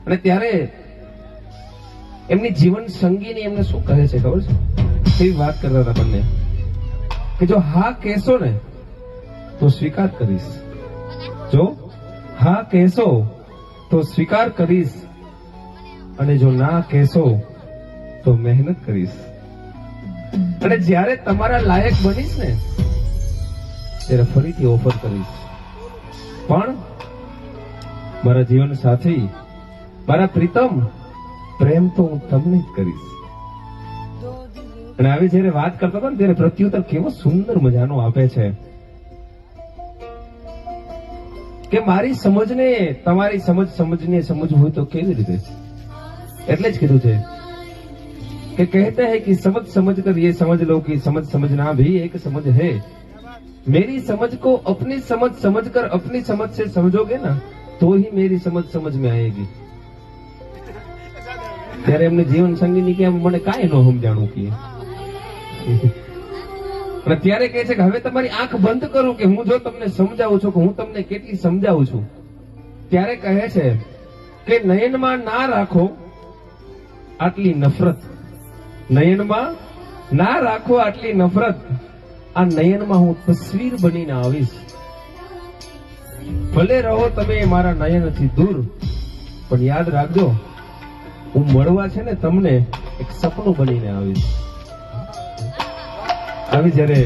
અને ત્યારે એમની જીવન સંગીની એમને શું કહે છે ખબર છે? એવી વાત કરતા હતા બંને કે જો હા કહેશો ને તો સ્વીકાર કરીશ, જો હા કહેશો તો સ્વીકાર કરીશ, અને જો ના કહેશો તો મહેનત કરીશ. અને જ્યારે તમારા લાયક બનીશ ને ત્યારે ફરીથી ઓફર કરીશ, પણ મારા જીવન સાથી, મારા પ્રીતમ, પ્રેમ તો હું તમને જ કરીશ. અને આવી જયારે વાત કરતા હતા ને ત્યારે પ્રત્યુત્તર કેવો સુંદર મજાનો આપે છે કે મારી સમજને તમારી સમજને સમજવું હોય તો કેવી રીતે? એટલે જ કીધું છે कि कहते हैं कि समझ समझ कर ये समझ लो कि समझ समझना भी एक समझ है. मेरी समझ को अपनी समझ समझ कर अपनी समझ से समझोगे ना तो ही मेरी समझ समझ में आएगी. ત્યારે એમને જીવન સંગીની કે મને કાંઈ ન સમજાણું કે અને ત્યારે કહે છે કે હવે તમારી આંખ બંધ કરો કે હું જો તમને સમજાવું છું કે હું તમને કેટલી સમજાવું છું. ત્યારે કહે છે કે નયનમાં ના રાખો આટલી નફરત, નયનમાં ના રાખો આટલી નફરત, આ નયનમાં હું તસવીર બનીને આવીશ. ભલે રહો તમે મારા નયનથી દૂર, પણ યાદ રાખજો હું મળવા છે ને તમને એક સપનું બનીને આવીશ. આવી જ્યારે